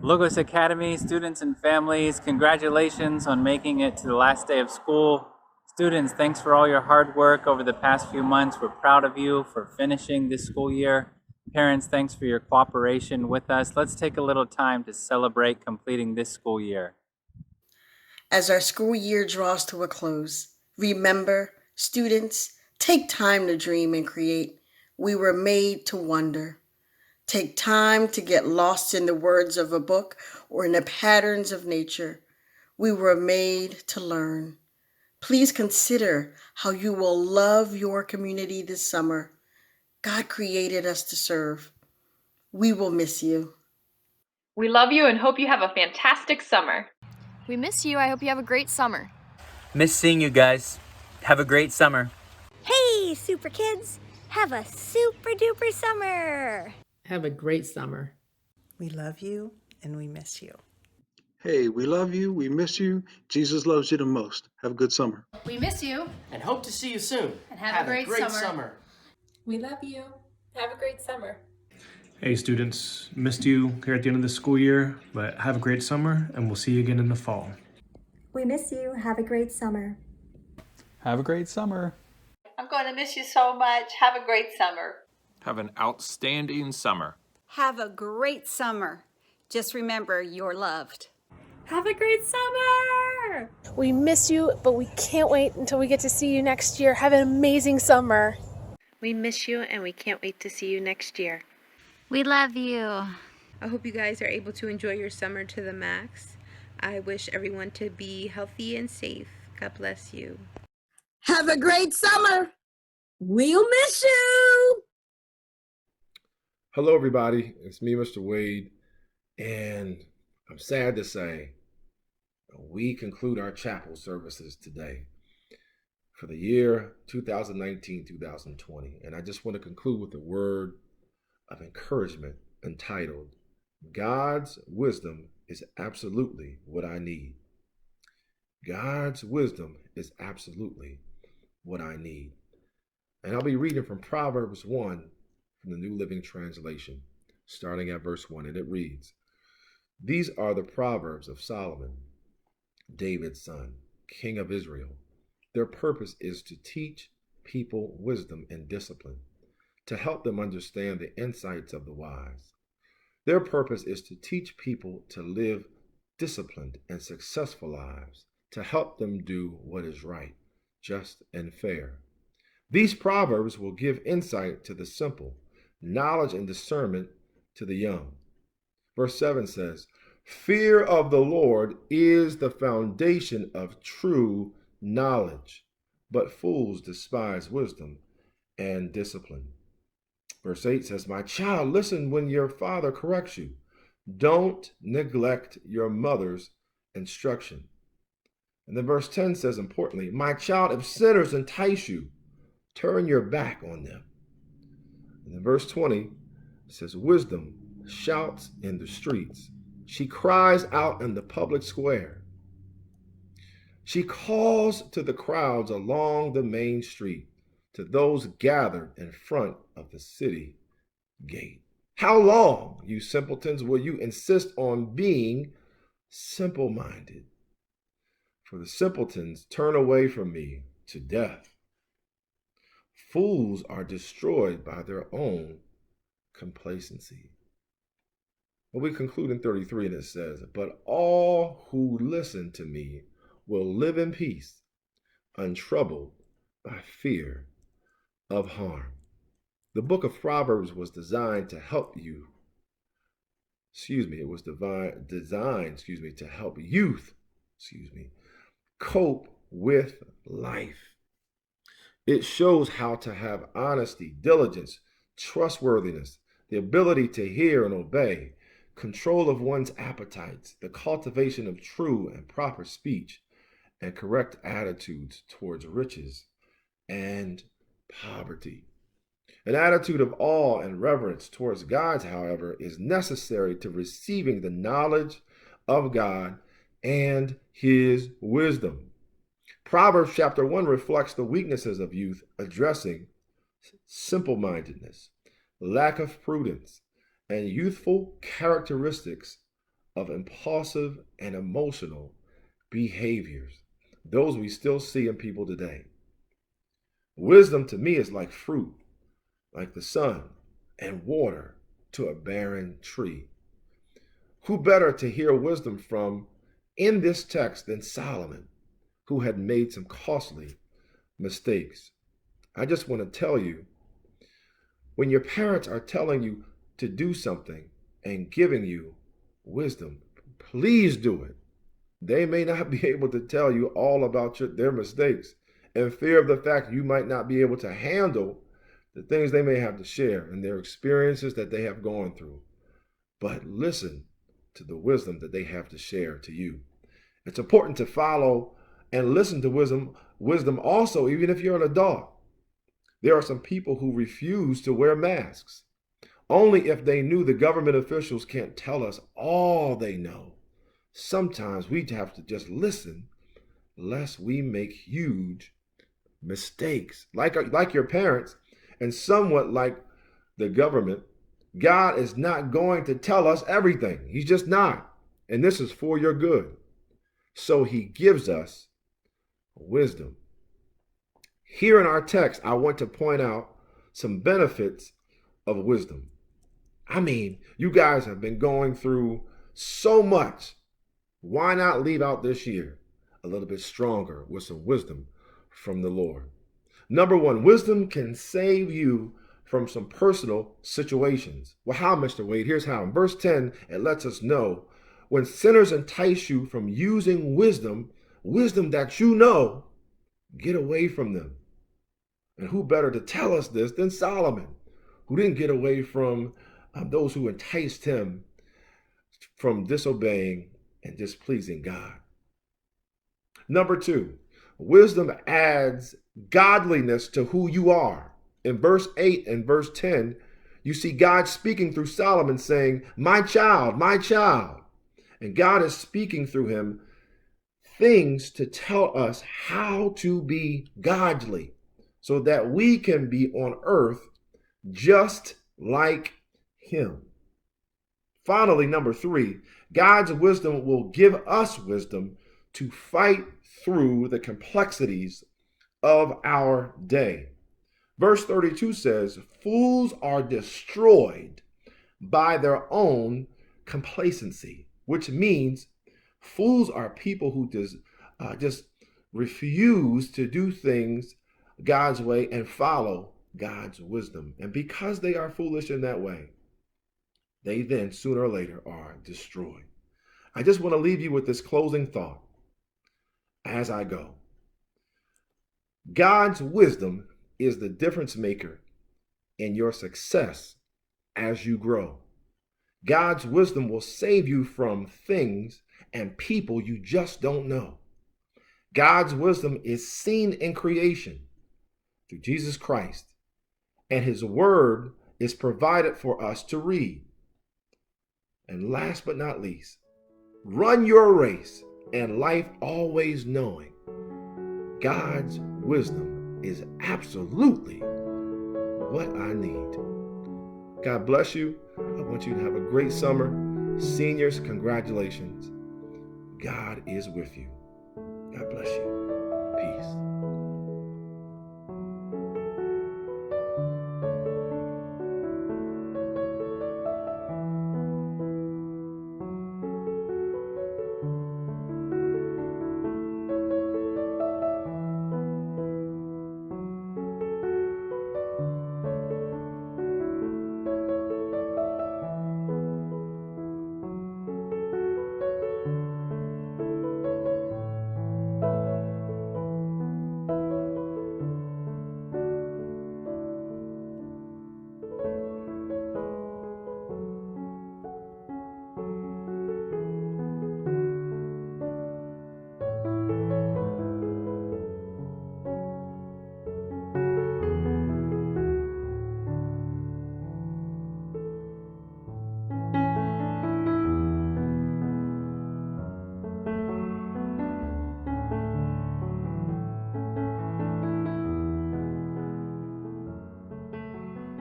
Logos Academy students and families, congratulations on making it to the last day of school. Students, thanks for all your hard work over the past few months. We're proud of you for finishing this school year. Parents, thanks for your cooperation with us. Let's take a little time to celebrate completing this school year. As our school year draws to a close, remember, students, take time to dream and create. We were made to wonder. Take time to get lost in the words of a book or in the patterns of nature. We were made to learn. Please consider how you will love your community this summer. God created us to serve. We will miss you. We love you and hope you have a fantastic summer. We miss you. I hope you have a great summer. Miss seeing you guys. Have a great summer. Hey, super kids. Have a super duper summer. Have a great summer. We love you and we miss you. Hey, we love you. We miss you. Jesus loves you the most. Have a good summer. We miss you. And hope to see you soon. And have a great summer. We love you. Have a great summer. Hey students, missed you here at the end of the school year, but have a great summer and we'll see you again in the fall. We miss you. Have a great summer. Have a great summer. I'm going to miss you so much. Have a great summer. Have an outstanding summer. Have a great summer. Just remember, you're loved. Have a great summer! We miss you, but we can't wait until we get to see you next year. Have an amazing summer. We miss you and we can't wait to see you next year. We love you. I hope you guys are able to enjoy your summer to the max. I wish everyone to be healthy and safe. God bless you. Have a great summer. We'll miss you. Hello, everybody. It's me, Mr. Wade, and I'm sad to say we conclude our chapel services today for the year 2019-2020. And I just want to conclude with a word of encouragement entitled, God's wisdom is absolutely what I need. God's wisdom is absolutely what I need. And I'll be reading from Proverbs 1 from the New Living Translation, starting at verse 1, and it reads, These are the Proverbs of Solomon, David's son, king of Israel. Their purpose is to teach people wisdom and discipline, to help them understand the insights of the wise. Their purpose is to teach people to live disciplined and successful lives, to help them do what is right, just, and fair. These proverbs will give insight to the simple, knowledge and discernment to the young. Verse 7 says, Fear of the Lord is the foundation of true knowledge, but fools despise wisdom and discipline. Verse 8 says, My child, listen when your father corrects you. Don't neglect your mother's instruction. And then verse 10 says, importantly, My child, if sinners entice you, turn your back on them. And then verse 20 says, Wisdom shouts in the streets. She cries out in the public square. She calls to the crowds along the main street, to those gathered in front of the city gate. How long, you simpletons, will you insist on being simple-minded? For the simpletons turn away from me to death. Fools are destroyed by their own complacency. Well, we conclude in 33 and it says, But all who listen to me will live in peace, untroubled by fear of harm. The book of Proverbs was designed to help you. It was designed to help youth, cope with life. It shows how to have honesty, diligence, trustworthiness, the ability to hear and obey, control of one's appetites, the cultivation of true and proper speech, and correct attitudes towards riches and poverty. An attitude of awe and reverence towards God, however, is necessary to receiving the knowledge of God and his wisdom. Proverbs chapter 1 reflects the weaknesses of youth, addressing simple-mindedness, lack of prudence, and youthful characteristics of impulsive and emotional behaviors, those we still see in people today. Wisdom to me is like fruit, like the sun and water to a barren tree. Who better to hear wisdom from in this text than Solomon, who had made some costly mistakes? I just want to tell you, when your parents are telling you to do something and giving you wisdom, please do it. They may not be able to tell you all about their mistakes, in fear of the fact you might not be able to handle the things they may have to share and their experiences that they have gone through. But listen to the wisdom that they have to share to you. It's important to follow and listen to wisdom also, even if you're an adult. There are some people who refuse to wear masks. Only if they knew the government officials can't tell us all they know. Sometimes we have to just listen, lest we make huge mistakes. Like your parents, and somewhat like the government, God is not going to tell us everything. He's just not. And this is for your good. So he gives us wisdom. Here in our text, I want to point out some benefits of wisdom. I mean, you guys have been going through so much. Why not leave out this year a little bit stronger with some wisdom from the Lord? Number one, wisdom can save you from some personal situations. Well, how, Mr. Wade? Here's how. In verse 10, it lets us know when sinners entice you from using wisdom that you know, get away from them. And who better to tell us this than Solomon, who didn't get away from those who enticed him from disobeying and displeasing God. Number two, wisdom adds godliness to who you are. In verse 8 and verse 10, you see God speaking through Solomon saying, my child, my child. And God is speaking through him things to tell us how to be godly so that we can be on earth just like him. Finally, number three, God's wisdom will give us wisdom to fight through the complexities of our day. Verse 32 says, fools are destroyed by their own complacency, which means fools are people who just refuse to do things God's way and follow God's wisdom. And because they are foolish in that way, they then sooner or later are destroyed. I just want to leave you with this closing thought as I go. God's wisdom is the difference maker in your success as you grow. God's wisdom will save you from things and people you just don't know. God's wisdom is seen in creation through Jesus Christ, and his word is provided for us to read. And last but not least, run your race in life always knowing God's wisdom is absolutely what I need. God bless you. I want you to have a great summer. Seniors, congratulations. God is with you. God bless you. Peace.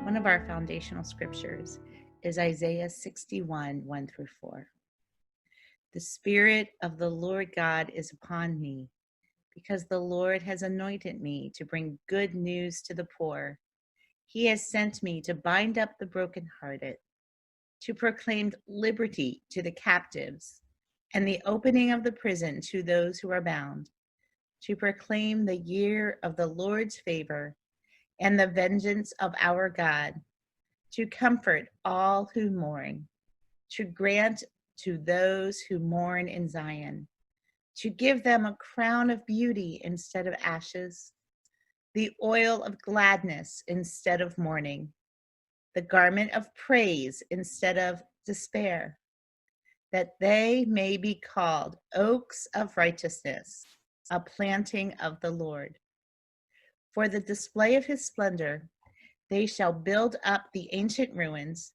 One of our foundational scriptures is Isaiah 61, 1 through 4. The Spirit of the Lord God is upon me, because the Lord has anointed me to bring good news to the poor. He has sent me to bind up the brokenhearted, to proclaim liberty to the captives, and the opening of the prison to those who are bound, to proclaim the year of the Lord's favor and the vengeance of our God, to comfort all who mourn, to grant to those who mourn in Zion, to give them a crown of beauty instead of ashes, the oil of gladness instead of mourning, the garment of praise instead of despair, that they may be called oaks of righteousness, a planting of the Lord. For the display of his splendor, they shall build up the ancient ruins.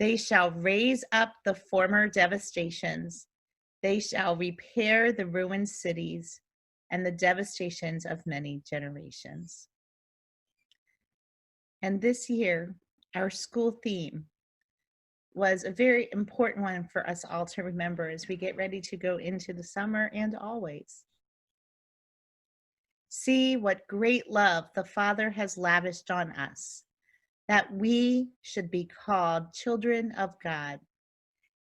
They shall raise up the former devastations. They shall repair the ruined cities and the devastations of many generations. And this year, our school theme was a very important one for us all to remember as we get ready to go into the summer and always. See what great love the Father has lavished on us, that we should be called children of God.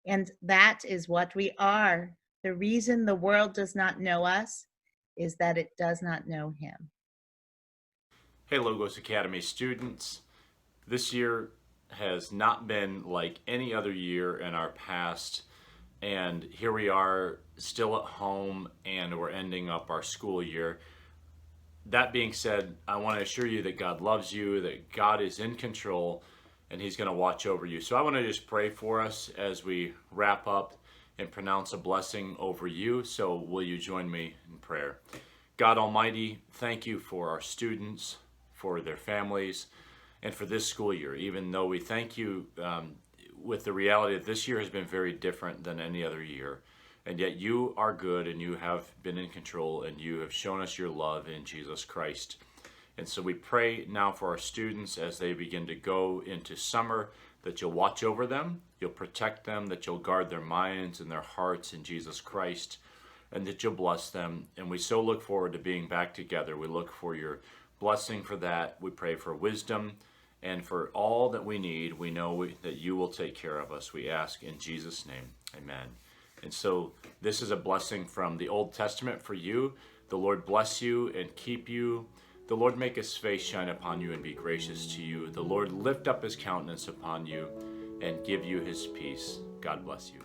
And that is what we are. The reason the world does not know us is that it does not know him. Hey Logos Academy students, this year has not been like any other year in our past, and here we are still at home and we're ending up our school year. That being said, I want to assure you that God loves you, that God is in control, and he's going to watch over you. So I want to just pray for us as we wrap up and pronounce a blessing over you. So will you join me in prayer? God Almighty, thank you for our students, for their families, and for this school year, even though we thank you with the reality that this year has been very different than any other year. And yet you are good and you have been in control and you have shown us your love in Jesus Christ. And so we pray now for our students as they begin to go into summer, that you'll watch over them, you'll protect them, that you'll guard their minds and their hearts in Jesus Christ, and that you'll bless them. And we so look forward to being back together. We look for your blessing for that. We pray for wisdom and for all that we need. We know that you will take care of us. We ask in Jesus' name, amen. And so this is a blessing from the Old Testament for you. The Lord bless you and keep you. The Lord make his face shine upon you and be gracious to you. The Lord lift up his countenance upon you and give you his peace. God bless you.